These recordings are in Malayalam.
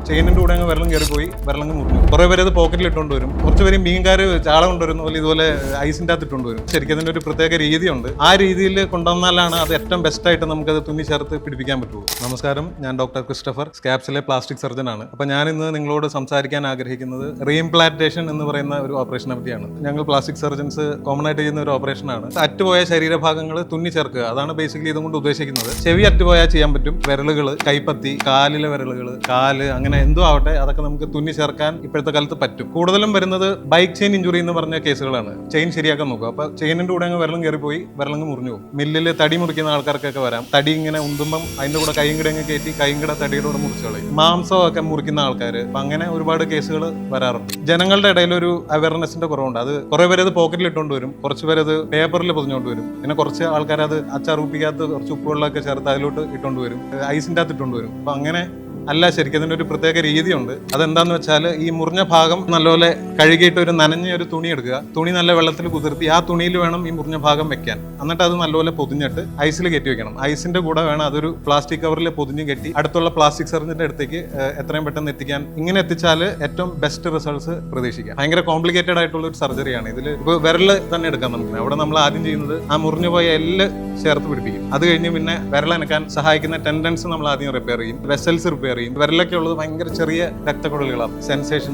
ചെയിനിന്റെ കൂടെ അങ്ങ് വെള്ളം കയറിപ്പോയി, വെള്ളം മുറിഞ്ഞു. കുറെ പേര് അത് പോക്കറ്റിൽ ഇട്ടുകൊണ്ട് വരും. കുറച്ച് പേര് മീൻകാർ ചാള കൊണ്ടുവരുന്ന പോലെ ഇതുപോലെ ഐസിന്റെ അകത്ത് ഇട്ടുകൊണ്ട് വരും. ശരിക്കും അതിന്റെ ഒരു പ്രത്യേക രീതിയുണ്ട്. ആ രീതിയിൽ കൊണ്ടുവന്നാലാണ് അത് ഏറ്റവും ബെസ്റ്റ് ആയിട്ട് നമുക്കത് തുന്നി ചേർത്ത് പിടിപ്പിക്കാൻ പറ്റുള്ളൂ. നമസ്കാരം, ഞാൻ ഡോക്ടർ ക്രിസ്റ്റഫർ, സ്കാപ്സിലെ പ്ലാസ്റ്റിക് സർജൻ ആണ്. അപ്പോൾ ഞാൻ ഇന്ന് നിങ്ങളോട് സംസാരിക്കാൻ ആഗ്രഹിക്കുന്നത് റീഇംപ്ലാന്റേഷൻ എന്ന് പറയുന്ന ഒരു ഓപ്പറേഷനെ പറ്റിയാണ്. ഞങ്ങൾ പ്ലാസ്റ്റിക് സർജൻസ് കോമൺ ആയിട്ട് ചെയ്യുന്ന ഒരു ഓപ്പറേഷനാണ്. അറ്റുപോയ ശരീരഭാഗങ്ങൾ തുന്നി ചേർക്കുക, അതാണ് ബേസിക്കലി ഇതുകൊണ്ട് ഉദ്ദേശിക്കുന്നത്. ചെവി അറ്റുപോയാൽ ചെയ്യാൻ പറ്റും, വിരലുകൾ, കൈപ്പത്തി, കാലിലെ വിരലുകൾ, കാല്, അങ്ങനെ എന്തോ ആവട്ടെ, അതൊക്കെ നമുക്ക് തുന്നി ചേർക്കാൻ ഇപ്പോഴത്തെ കാലത്ത് പറ്റും. കൂടുതലും വരുന്നത് ബൈക്ക് ചെയിൻ ഇഞ്ചുറി എന്ന് പറഞ്ഞ കേസുകളാണ്. ചെയിൻ ശരിയാക്കാൻ നോക്കുക. അപ്പോൾ ചെയിനിന്റെ കൂടെ അങ്ങ് വെള്ളം കയറിപ്പോയി, വെള്ളം മുറിഞ്ഞു പോകും. മില്ലിൽ തടി മുറിക്കുന്ന ആൾക്കാർക്കൊക്കെ വരാം. തടി ഇങ്ങനെ ഉന്തുമ്പം അതിന്റെ കൂടെ കൈയും കിടങ്ങ് കയറ്റി കൈയും കിട തടിയുടെ കൂടെ മുറിച്ചു കളയും. മാംസമൊക്കെ മുറിക്കുന്ന ആൾക്കാർ, അപ്പം അങ്ങനെ ഒരുപാട് കേസുകൾ വരാറുണ്ട്. ജനങ്ങളുടെ ഇടയിൽ ഒരു അവയർനെസിന്റെ കുറവുണ്ട്. അത് കുറെ പേര് അത് പോക്കറ്റിൽ ഇട്ടുകൊണ്ട് വരും, കുറച്ച് പേര് അത് പേപ്പറിൽ പൊതിഞ്ഞുകൊണ്ട് വരും, പിന്നെ കുറച്ച് ആൾക്കാർ അത് അച്ചാറുപ്പിക്കകത്ത് കുറച്ച് ഉപ്പുവെള്ളമൊക്കെ ചേർത്ത് അതിലോട്ട് ഇട്ടുകൊണ്ട് വരും, ഐസിന്റെ അകത്ത് ഇട്ടുകൊണ്ട് വരും. അപ്പം അങ്ങനെ അല്ല, ശരിക്കും അതിൻ്റെ ഒരു പ്രത്യേക രീതിയുണ്ട്. അതെന്താന്ന് വെച്ചാൽ ഈ മുറിഞ്ഞ ഭാഗം നല്ലപോലെ കഴുകിയിട്ട് ഒരു നനഞ്ഞ ഒരു തുണി എടുക്കുക. തുണി നല്ല വെള്ളത്തിൽ കുതിർത്തി ആ തുണിയിൽ വേണം ഈ മുറിഞ്ഞ ഭാഗം വെക്കാൻ. എന്നിട്ട് അത് നല്ലപോലെ പൊതിഞ്ഞിട്ട് ഐസിൽ കയറ്റി വെക്കണം. ഐസിന്റെ കൂടെ വേണം അതൊരു പ്ലാസ്റ്റിക് കവറിൽ പൊതിഞ്ഞ് കെട്ടി അടുത്തുള്ള പ്ലാസ്റ്റിക് സർജന്റെ അടുത്തേക്ക് എത്രയും പെട്ടെന്ന് എത്തിക്കാൻ. ഇങ്ങനെ എത്തിച്ചാൽ ഏറ്റവും ബെസ്റ്റ് റിസൾട്ട്സ് പ്രതീക്ഷിക്കാം. ഭയങ്കര കോംപ്ലിക്കേറ്റഡ് ആയിട്ടുള്ള ഒരു സർജറിയാണ്. ഇതിൽ ഇപ്പോൾ വിരല് തന്നെ എടുക്കാം നമുക്ക്. അവിടെ നമ്മൾ ആദ്യം ചെയ്യുന്നത് ആ മുറിഞ്ഞു പോയ എല്ല് ചേർത്ത് പിടിപ്പിക്കും. അത് കഴിഞ്ഞ് പിന്നെ വിരലനക്കാൻ സഹായിക്കുന്ന ടെൻഡൻസ് നമ്മൾ ആദ്യം റിപ്പയർ ചെയ്യും, വെസൽസ് റിപ്പയർ ചെയ്യും. വിരലൊക്കെ ഉള്ളത് ഭയങ്കര ചെറിയ രക്തക്കുഴലുകളാണ്, സെൻസേഷൻ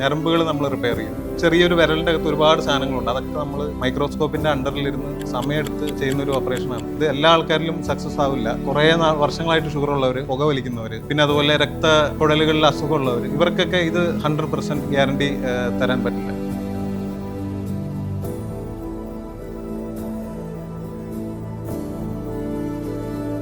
ഞരമ്പുകൾ നമ്മൾ റിപ്പയർ ചെയ്യും. ചെറിയൊരു വിരലിന്റെ അകത്ത് ഒരുപാട് സാധനങ്ങളുണ്ട്. അതൊക്കെ നമ്മൾ മൈക്രോസ്കോപ്പിന്റെ അണ്ടറിലിരുന്ന് സമയമെടുത്ത് ചെയ്യുന്ന ഒരു ഓപ്പറേഷനാണ്. ഇത് എല്ലാ ആൾക്കാരിലും സക്സസ് ആവില്ല. കുറേ വർഷങ്ങളായിട്ട് ഷുഗർ ഉള്ളവർ, പുക വലിക്കുന്നവർ, പിന്നെ അതുപോലെ രക്തക്കുഴലുകളിൽ അസുഖമുള്ളവർ, ഇവർക്കൊക്കെ ഇത് 100% ഗ്യാരണ്ടി തരാൻ പറ്റില്ല.